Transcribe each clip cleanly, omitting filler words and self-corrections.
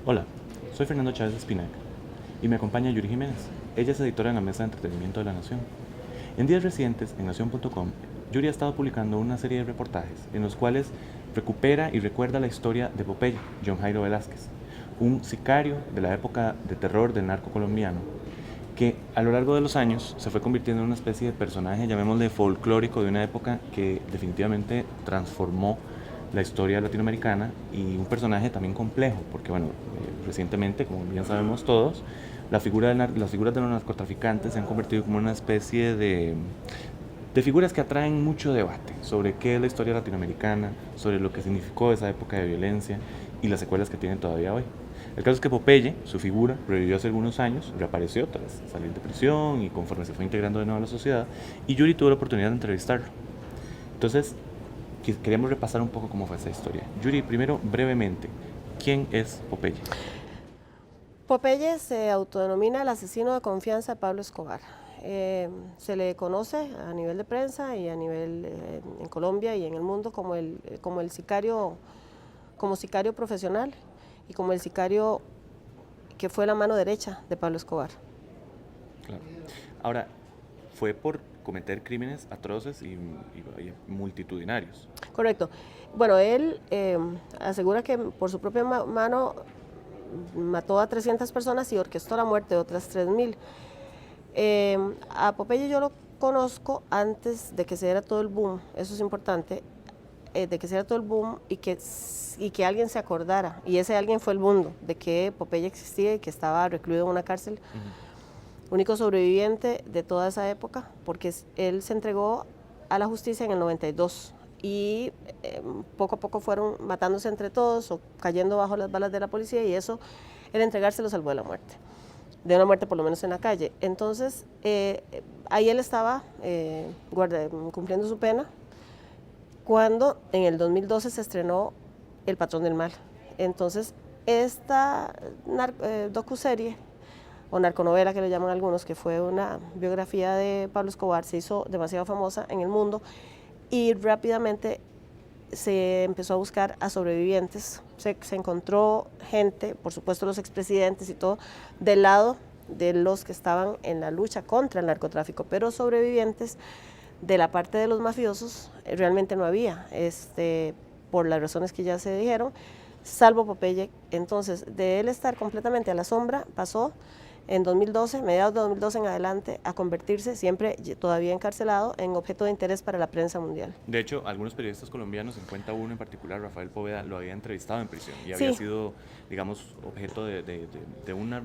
Hola, soy Fernando Chávez Espinac y me acompaña Yuri Jiménez. Ella es editora en la Mesa de Entretenimiento de La Nación. En días recientes, en Nación.com, Yuri ha estado publicando una serie de reportajes en los cuales recupera y recuerda la historia de Popeye, John Jairo Velázquez, un sicario de la época de terror del narco colombiano, que a lo largo de los años se fue convirtiendo en una especie de personaje, llamémosle folclórico, de una época que definitivamente transformó la historia latinoamericana, y un personaje también complejo, porque bueno, recientemente, como bien sabemos todos, las figuras de los narcotraficantes se han convertido como una especie de figuras que atraen mucho debate sobre qué es la historia latinoamericana, sobre lo que significó esa época de violencia y las secuelas que tienen todavía hoy. El caso es que Popeye, su figura, revivió hace algunos años, reapareció tras salir de prisión y conforme se fue integrando de nuevo a la sociedad, y Yuri tuvo la oportunidad de entrevistarlo. Entonces, queríamos repasar un poco cómo fue esa historia. Yuri, primero, brevemente, ¿quién es Popeye? Popeye se autodenomina el asesino de confianza de Pablo Escobar. Se le conoce a nivel de prensa y a nivel en Colombia y en el mundo como el sicario, como sicario profesional y como el sicario que fue la mano derecha de Pablo Escobar. Claro. Ahora, fue por cometer crímenes atroces y multitudinarios. Correcto. Bueno, él asegura que por su propia mano mató a 300 personas y orquestó la muerte de otras 3000. A Popeye yo lo conozco antes de que se diera todo el boom, eso es importante, de que se diera todo el boom y que alguien se acordara, y ese alguien fue el mundo, de que Popeye existía y que estaba recluido en una cárcel, único sobreviviente de toda esa época, porque él se entregó a la justicia en el 92 y poco a poco fueron matándose entre todos o cayendo bajo las balas de la policía, y eso, el entregarse, lo salvó de la muerte, de una muerte por lo menos en la calle. Entonces, ahí él estaba cumpliendo su pena cuando en el 2012 se estrenó El Patrón del Mal. Entonces, esta docuserie o narconovela, que le llaman algunos, que fue una biografía de Pablo Escobar, se hizo demasiado famosa en el mundo y rápidamente se empezó a buscar a sobrevivientes. Se encontró gente, por supuesto los expresidentes y todo, del lado de los que estaban en la lucha contra el narcotráfico, pero sobrevivientes de la parte de los mafiosos realmente no había, por las razones que ya se dijeron, salvo Popeye. Entonces, de él estar completamente a la sombra, pasó en 2012, mediados de 2012 en adelante, a convertirse, siempre todavía encarcelado, en objeto de interés para la prensa mundial. De hecho, algunos periodistas colombianos, en cuenta uno en particular, Rafael Poveda, lo había entrevistado en prisión y había sido, digamos, objeto de una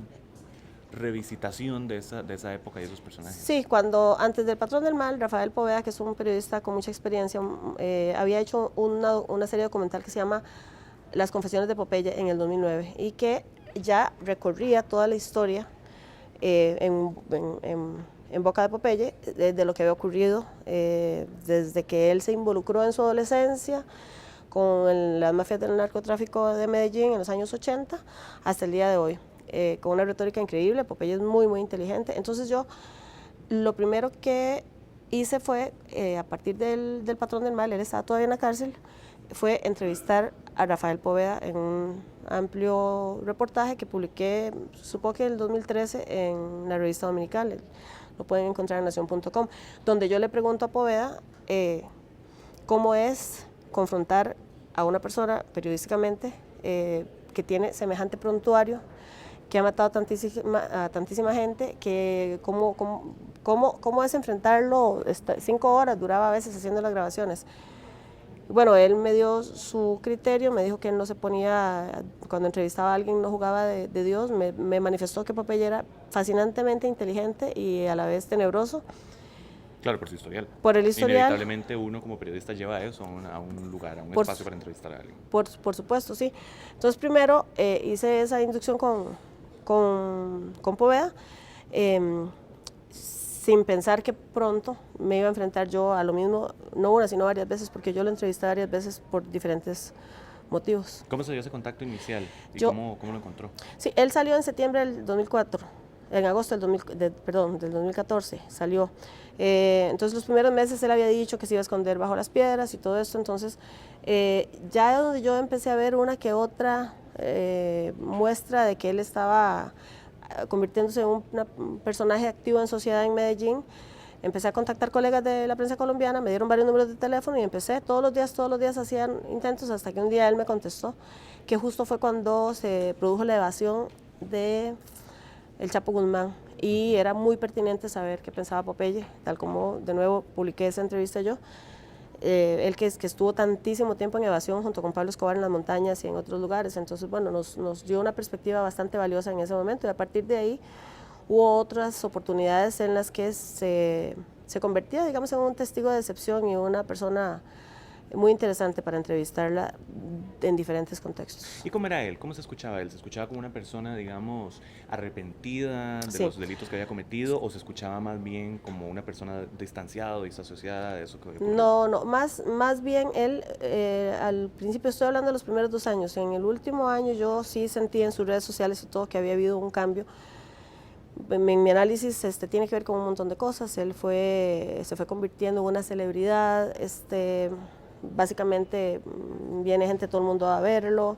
revisitación de esa época y esos personajes. Sí, cuando antes del Patrón del Mal, Rafael Poveda, que es un periodista con mucha experiencia, había hecho una serie documental que se llama Las Confesiones de Popeye en el 2009 y que ya recorría toda la historia en boca de Popeye, de lo que había ocurrido desde que él se involucró en su adolescencia con las mafias del narcotráfico de Medellín en los años 80 hasta el día de hoy, con una retórica increíble. Popeye es muy, muy inteligente. Entonces yo lo primero que hice fue, a partir del Patrón del Mal, él estaba todavía en la cárcel, fue entrevistar a Rafael Poveda en un amplio reportaje que publiqué, supongo que en el 2013, en la revista dominical, lo pueden encontrar en Nación.com, donde yo le pregunto a Poveda cómo es confrontar a una persona periodísticamente que tiene semejante prontuario, que ha matado a tantísima gente, que cómo es enfrentarlo. 5 horas duraba a veces haciendo las grabaciones. Bueno, él me dio su criterio, me dijo que él no se ponía, cuando entrevistaba a alguien no jugaba de Dios, me manifestó que Popeye era fascinantemente inteligente y a la vez tenebroso. Claro, por su historial. Por el historial. Inevitablemente uno como periodista lleva eso a un lugar, a un espacio para entrevistar a alguien. Por supuesto, sí. Entonces primero hice esa inducción con Poveda, sin pensar que pronto me iba a enfrentar yo a lo mismo, no una, sino varias veces, porque yo lo entrevisté varias veces por diferentes motivos. ¿Cómo se dio ese contacto inicial y cómo lo encontró? Sí, él salió en septiembre del 2004, en agosto del 2014 salió. Entonces los primeros meses él había dicho que se iba a esconder bajo las piedras y todo esto. Entonces ya donde yo empecé a ver una que otra muestra de que él estaba convirtiéndose en un personaje activo en sociedad en Medellín. Empecé a contactar colegas de la prensa colombiana, me dieron varios números de teléfono y empecé todos los días hacían intentos hasta que un día él me contestó, que justo fue cuando se produjo la evasión de el Chapo Guzmán y era muy pertinente saber qué pensaba Popeye, tal como de nuevo publiqué esa entrevista yo. Él que estuvo tantísimo tiempo en evasión junto con Pablo Escobar en las montañas y en otros lugares, entonces bueno, nos dio una perspectiva bastante valiosa en ese momento y a partir de ahí hubo otras oportunidades en las que se convertía, digamos, en un testigo de excepción y una persona muy interesante para entrevistarla en diferentes contextos. ¿Y cómo era él? ¿Cómo se escuchaba él? ¿Se escuchaba como una persona, digamos, arrepentida de Sí. los delitos que había cometido o se escuchaba más bien como una persona distanciada o disasociada de eso que había ocurrido? No, más bien él, al principio estoy hablando de los primeros 2 años, en el último año yo sí sentí en sus redes sociales y todo que había habido un cambio. Mi análisis tiene que ver con un montón de cosas. Él se fue convirtiendo en una celebridad. Básicamente viene gente, todo el mundo a verlo.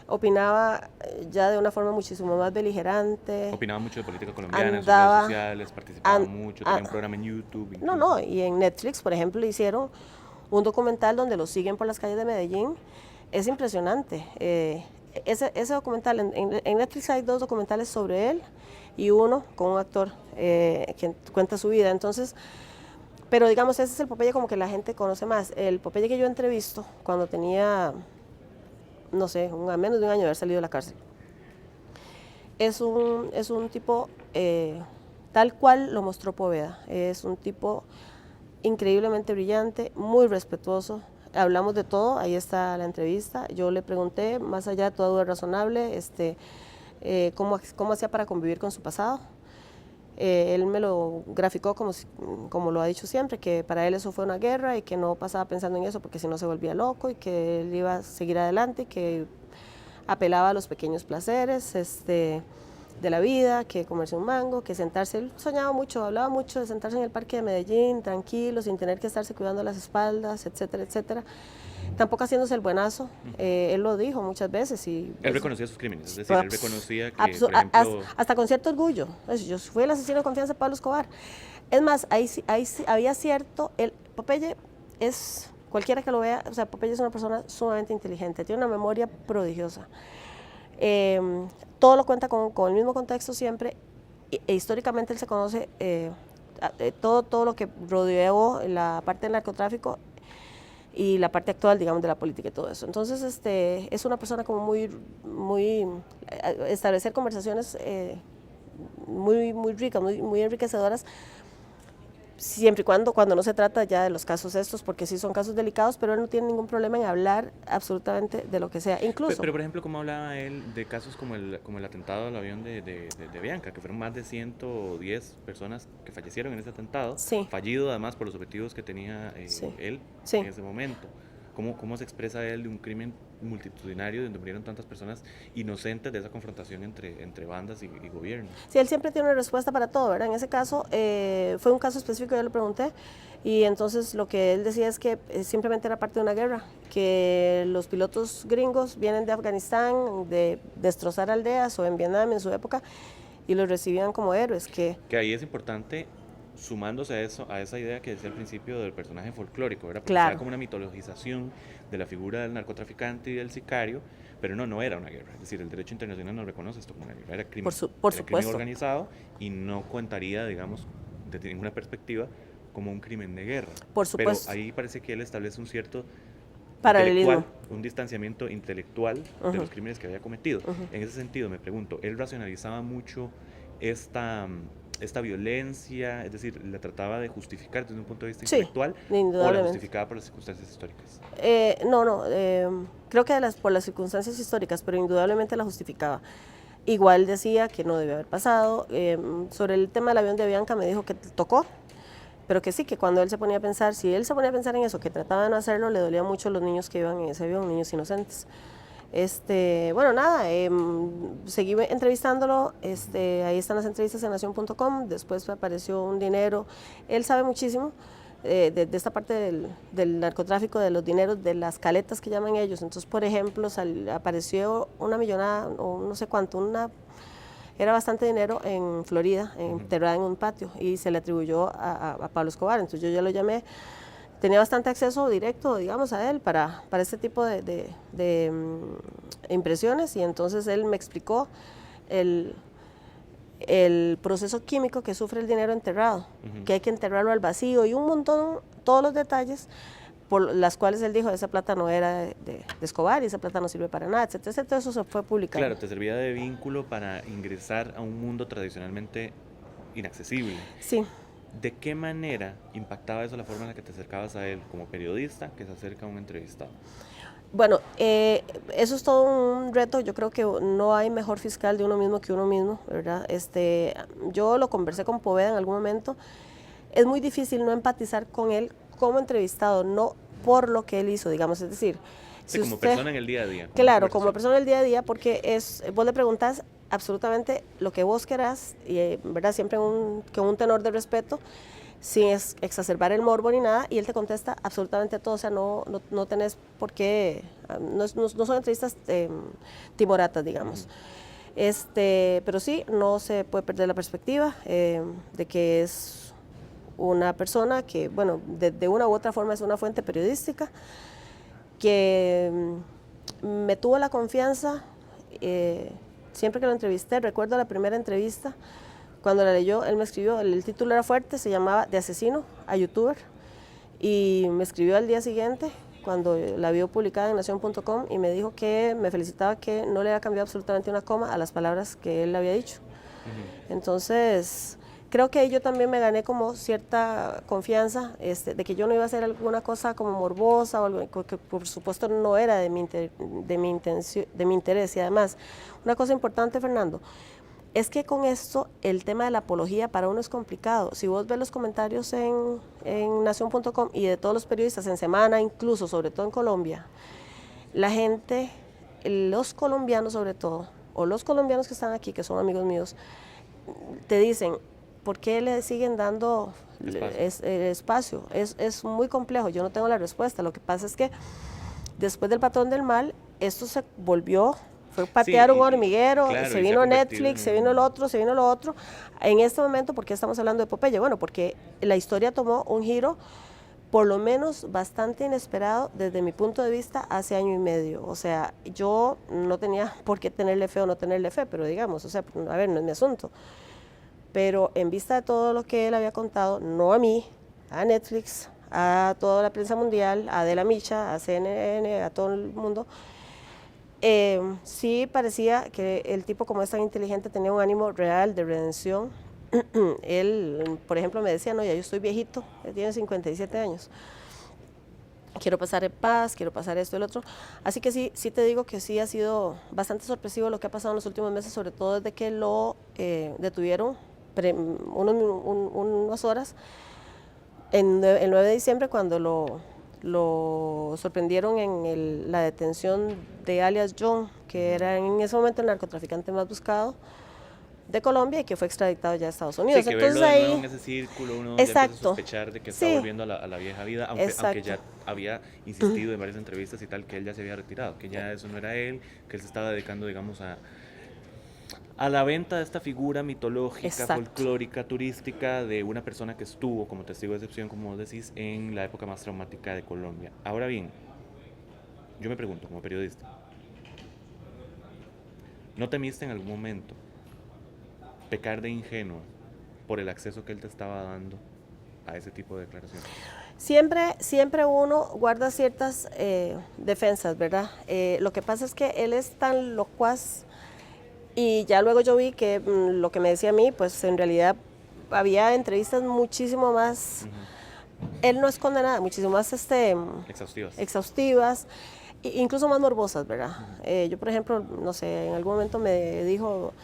Opinaba ya de una forma muchísimo más beligerante. Opinaba mucho de política colombiana Andaba, en sus redes sociales, participaba mucho, tenía un programa en YouTube. No, y en Netflix, por ejemplo, le hicieron un documental donde lo siguen por las calles de Medellín. Es impresionante. Ese documental, en Netflix hay 2 documentales sobre él y uno con un actor que cuenta su vida. Entonces, pero digamos, ese es el Popeye como que la gente conoce más. El Popeye que yo entrevisto cuando tenía, no sé, menos de un año de haber salido de la cárcel. Es un tipo tal cual lo mostró Poveda. Es un tipo increíblemente brillante, muy respetuoso. Hablamos de todo, ahí está la entrevista. Yo le pregunté, más allá de toda duda razonable, cómo hacía para convivir con su pasado. Él me lo graficó como lo ha dicho siempre, que para él eso fue una guerra y que no pasaba pensando en eso porque si no se volvía loco y que él iba a seguir adelante y que apelaba a los pequeños placeres de la vida, que comerse un mango, que sentarse. Él soñaba mucho, hablaba mucho de sentarse en el parque de Medellín, tranquilo, sin tener que estarse cuidando las espaldas, etcétera, etcétera. Tampoco haciéndose el buenazo, él lo dijo muchas veces. Él reconocía sus crímenes, es decir, él reconocía que, por ejemplo... hasta con cierto orgullo. Yo fui el asesino de confianza de Pablo Escobar. Es más, ahí había cierto, Popeye es, cualquiera que lo vea, o sea, Popeye es una persona sumamente inteligente, tiene una memoria prodigiosa. Todo lo cuenta con el mismo contexto siempre, e históricamente él se conoce todo lo que rodeó la parte del narcotráfico y la parte actual, digamos, de la política y todo eso. Entonces, es una persona como muy establecer conversaciones muy ricas, muy enriquecedoras, siempre y cuando no se trata ya de los casos estos, porque sí son casos delicados, pero él no tiene ningún problema en hablar absolutamente de lo que sea, incluso... Pero por ejemplo, ¿cómo hablaba él de casos como el atentado al avión de Bianca, que fueron más de 110 personas que fallecieron en ese atentado, sí, fallido además por los objetivos que tenía sí, él sí. en ese momento? ¿Cómo se expresa él de un crimen multitudinario donde murieron tantas personas inocentes de esa confrontación entre bandas y gobierno? Sí, él siempre tiene una respuesta para todo, ¿verdad? En ese caso, fue un caso específico, yo le pregunté, y entonces lo que él decía es que simplemente era parte de una guerra, que los pilotos gringos vienen de Afganistán, de destrozar aldeas, o en Vietnam en su época, y los recibían como héroes. Que ahí es importante, sumándose a eso, a esa idea que decía al principio del personaje folclórico, ¿verdad? Porque Claro. era como una mitologización de la figura del narcotraficante y del sicario, pero no era una guerra. Es decir, el derecho internacional no reconoce esto como una guerra, era crimen. Por era supuesto. crimen organizado y no contaría, digamos, desde ninguna perspectiva, como un crimen de guerra. Por supuesto. Pero ahí parece que él establece un cierto paralelismo, un distanciamiento intelectual de los crímenes que había cometido. En ese sentido, me pregunto, ¿él racionalizaba mucho esta violencia, es decir, la trataba de justificar desde un punto de vista intelectual o la justificaba por las circunstancias históricas? Creo que por las circunstancias históricas, pero indudablemente la justificaba. Igual decía que no debió haber pasado. Sobre el tema del avión de Bianca me dijo que tocó, pero que sí, que cuando él se ponía a pensar, si él se ponía a pensar en eso, que trataba de no hacerlo, le dolía mucho a los niños que iban en ese avión, niños inocentes. Bueno, nada, seguí entrevistándolo, ahí están las entrevistas en nación.com, después apareció un dinero, él sabe muchísimo, de esta parte del narcotráfico, de los dineros, de las caletas que llaman ellos. Entonces, por ejemplo, apareció una millonada, o no sé cuánto, era bastante dinero en Florida, enterrada en un patio, y se le atribuyó a Pablo Escobar. Entonces yo ya lo llamé, tenía bastante acceso directo, digamos, a él para este tipo de impresiones, y entonces él me explicó el proceso químico que sufre el dinero enterrado, que hay que enterrarlo al vacío, y un montón, todos los detalles por las cuales él dijo, esa plata no era de Escobar y esa plata no sirve para nada, etcétera, etcétera. Eso se fue publicado. Claro, te servía de vínculo para ingresar a un mundo tradicionalmente inaccesible. Sí. ¿De qué manera impactaba eso la forma en la que te acercabas a él como periodista que se acerca a un entrevistado? Bueno, eso es todo un reto. Yo creo que no hay mejor fiscal de uno mismo que uno mismo, ¿verdad? Yo lo conversé con Poveda en algún momento. Es muy difícil no empatizar con él como entrevistado, no por lo que él hizo, digamos. Es decir, sí, como persona en el día a día. Claro, como persona en el día a día, porque vos le preguntás absolutamente lo que vos querás, y ¿verdad? Siempre con un tenor de respeto, sin exacerbar el morbo ni nada, y él te contesta absolutamente todo. O sea, no tenés por qué, no son entrevistas timoratas, digamos. Pero sí, no se puede perder la perspectiva de que es una persona que, bueno, de una u otra forma es una fuente periodística, que me tuvo la confianza siempre que lo entrevisté. Recuerdo la primera entrevista, cuando la leyó, él me escribió, el título era fuerte, se llamaba De asesino a youtuber, y me escribió al día siguiente, cuando la vio publicada en nación.com, y me dijo que me felicitaba que no le había cambiado absolutamente una coma a las palabras que él había dicho. Entonces, creo que yo también me gané como cierta confianza de que yo no iba a hacer alguna cosa como morbosa, o algo que por supuesto no era de mi interés. Y además, una cosa importante, Fernando, es que con esto el tema de la apología para uno es complicado. Si vos ves los comentarios en nación.com y de todos los periodistas en Semana, incluso, sobre todo en Colombia, la gente, los colombianos sobre todo, o los colombianos que están aquí, que son amigos míos, te dicen, ¿por qué le siguen dando espacio? Es muy complejo, yo no tengo la respuesta. Lo que pasa es que después del Patrón del Mal, esto se volvió, fue patear un hormiguero, claro, se vino Netflix, se vino lo otro. En este momento, ¿por qué estamos hablando de Popeye? Bueno, porque la historia tomó un giro por lo menos bastante inesperado desde mi punto de vista hace año y medio. O sea, yo no tenía por qué tenerle fe o no tenerle fe, pero digamos, o sea, a ver, no es mi asunto. Pero en vista de todo lo que él había contado, no a mí, a Netflix, a toda la prensa mundial, a Adela Micha, a CNN, a todo el mundo, sí parecía que el tipo, como es tan inteligente, tenía un ánimo real de redención. Él, por ejemplo, me decía, no, ya yo estoy viejito, él tiene 57 años, quiero pasar en paz, quiero pasar esto y el otro. Así que sí te digo que sí ha sido bastante sorpresivo lo que ha pasado en los últimos meses, sobre todo desde que lo detuvieron unas horas el 9 de diciembre, cuando lo sorprendieron en la detención de alias John, que era en ese momento el narcotraficante más buscado de Colombia y que fue extraditado ya a Estados Unidos. Sí, que entonces verlo de nuevo en ese círculo, uno ya empieza a sospechar de que está volviendo a la vieja vida, aunque ya había insistido en varias entrevistas y tal, que él ya se había retirado, que ya eso no era él, que él se estaba dedicando, digamos, a la venta de esta figura mitológica, folclórica, turística, de una persona que estuvo como testigo de excepción, como vos decís, en la época más traumática de Colombia. Ahora bien, yo me pregunto, como periodista, ¿no temiste en algún momento pecar de ingenuo por el acceso que él te estaba dando a ese tipo de declaraciones? Siempre uno guarda ciertas defensas, ¿verdad? Lo que pasa es que él es tan locuaz, y ya luego yo vi que lo que me decía a mí, pues en realidad había entrevistas muchísimo más, él no esconde nada, muchísimo más exhaustivas, incluso más morbosas, ¿verdad? Yo, por ejemplo, no sé, en algún momento me dijo,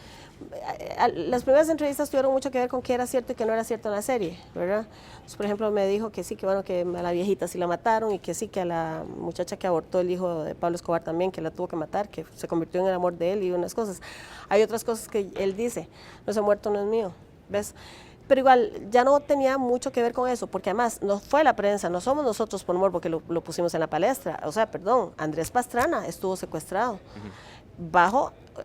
las primeras entrevistas tuvieron mucho que ver con qué era cierto y qué no era cierto en la serie, ¿verdad? Entonces, por ejemplo, me dijo que sí, que bueno, que a la viejita sí la mataron, y que sí, que a la muchacha que abortó el hijo de Pablo Escobar también, que la tuvo que matar, que se convirtió en el amor de él, y unas cosas. Hay otras cosas que él dice, no se ha muerto, no es mío, ¿ves? pero igual ya no tenía mucho que ver con eso, porque además no fue la prensa, no somos nosotros por morbo que lo pusimos en la palestra. O sea, perdón, Andrés Pastrana estuvo secuestrado.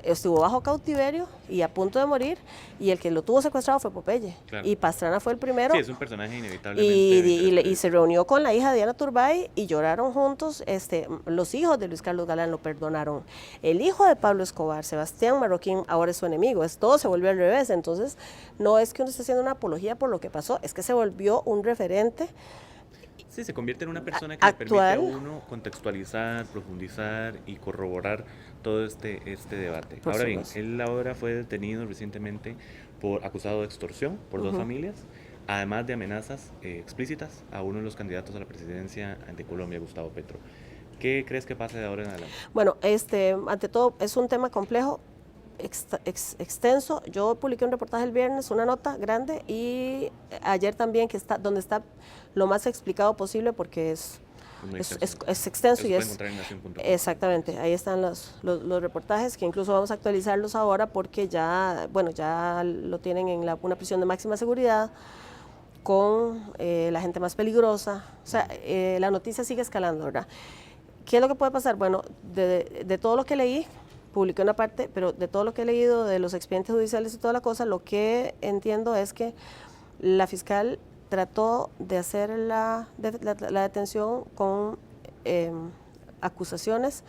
Estuvo bajo cautiverio y a punto de morir, y el que lo tuvo secuestrado fue Popeye. Claro. Y Pastrana fue el primero. Sí, es un personaje inevitablemente. Y se reunió con la hija Diana Turbay y lloraron juntos. Los hijos de Luis Carlos Galán lo perdonaron. El hijo de Pablo Escobar, Sebastián Marroquín, ahora es su enemigo. Todo se volvió al revés. Entonces, no es que uno esté haciendo una apología por lo que pasó, es que se volvió un referente. Sí, se convierte en una persona que actual, le permite a uno contextualizar, profundizar y corroborar todo este debate. Ahora bien, él ahora fue detenido recientemente acusado de extorsión por dos familias, además de amenazas explícitas a uno de los candidatos a la presidencia de Colombia, Gustavo Petro. ¿Qué crees que pase de ahora en adelante? Bueno, ante todo es un tema complejo, extenso. Yo publiqué un reportaje el viernes, una nota grande, y ayer también, donde está lo más explicado posible, porque es extenso. Y es exactamente, ahí están los reportajes, que incluso vamos a actualizarlos ahora porque ya lo tienen en una prisión de máxima seguridad con la gente más peligrosa. O sea, la noticia sigue escalando, ¿verdad? ¿Qué es lo que puede pasar? Bueno, de todo lo que leí, publiqué una parte, pero de todo lo que he leído de los expedientes judiciales y toda la cosa, lo que entiendo es que la fiscal trató de hacer la detención con acusaciones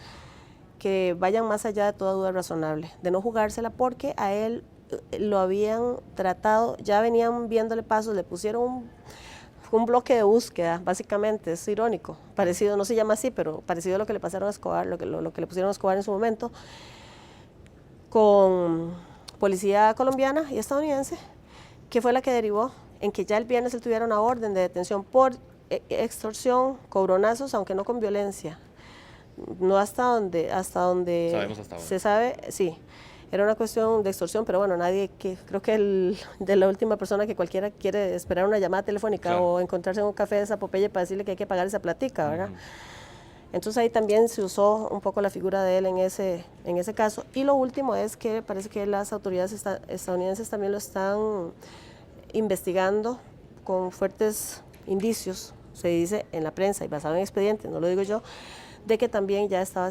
que vayan más allá de toda duda razonable, de no jugársela, porque a él lo habían tratado, ya venían viéndole pasos, le pusieron un bloque de búsqueda, básicamente, es irónico, parecido, no se llama así, pero parecido a lo que le pasaron a Escobar, lo que le pusieron a Escobar en su momento, con policía colombiana y estadounidense, que fue la que derivó en que ya el viernes él tuviera una orden de detención por extorsión, cobronazos, aunque no con violencia. No hasta donde sabemos hasta ahora. Se sabe, sí, era una cuestión de extorsión, pero bueno, creo que de la última persona que cualquiera quiere esperar una llamada telefónica, claro, o encontrarse en un café de Popeye para decirle que hay que pagar esa platica, ¿verdad? Entonces ahí también se usó un poco la figura de él en ese caso. Y lo último es que parece que las autoridades estadounidenses también lo están investigando con fuertes indicios, se dice en la prensa y basado en expedientes, no lo digo yo, de que también ya estaba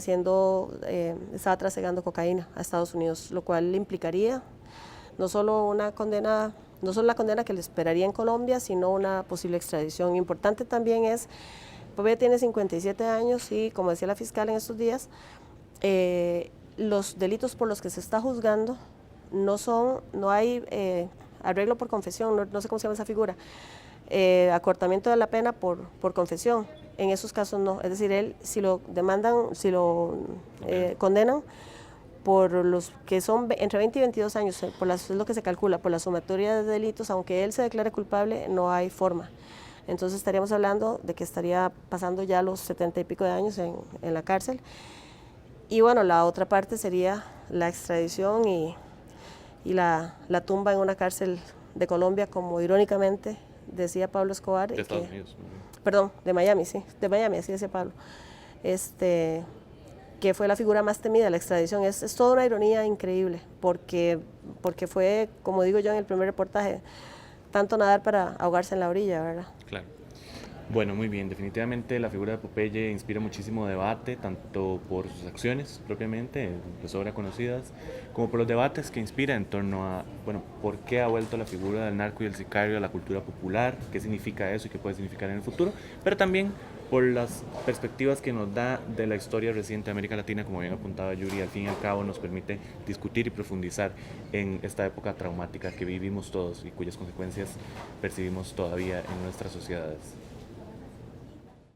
trasegando cocaína a Estados Unidos, lo cual implicaría no solo la condena que le esperaría en Colombia, sino una posible extradición. Importante también es, Popeye tiene 57 años y, como decía la fiscal en estos días, los delitos por los que se está juzgando no hay arreglo por confesión, no sé cómo se llama esa figura, acortamiento de la pena por confesión. En esos casos no, es decir, él si lo condenan por los que son entre 20 y 22 años, es lo que se calcula, por la sumatoria de delitos, aunque él se declare culpable, no hay forma. Entonces estaríamos hablando de que estaría pasando ya los 70 y pico de años en la cárcel. Y bueno, la otra parte sería la extradición y la tumba en una cárcel de Colombia, como irónicamente decía Pablo Escobar. De Estados Unidos. Perdón, de Miami, sí, de Miami, así decía Pablo. Que fue la figura más temida, la extradición. Es toda una ironía increíble, porque fue, como digo yo en el primer reportaje, tanto nadar para ahogarse en la orilla, ¿verdad? Claro. Bueno, muy bien. Definitivamente la figura de Popeye inspira muchísimo debate, tanto por sus acciones propiamente, de sobra conocidas, como por los debates que inspira en torno a, bueno, por qué ha vuelto la figura del narco y el sicario a la cultura popular, qué significa eso y qué puede significar en el futuro, pero también por las perspectivas que nos da de la historia reciente de América Latina, como bien apuntaba Yuri, al fin y al cabo nos permite discutir y profundizar en esta época traumática que vivimos todos y cuyas consecuencias percibimos todavía en nuestras sociedades.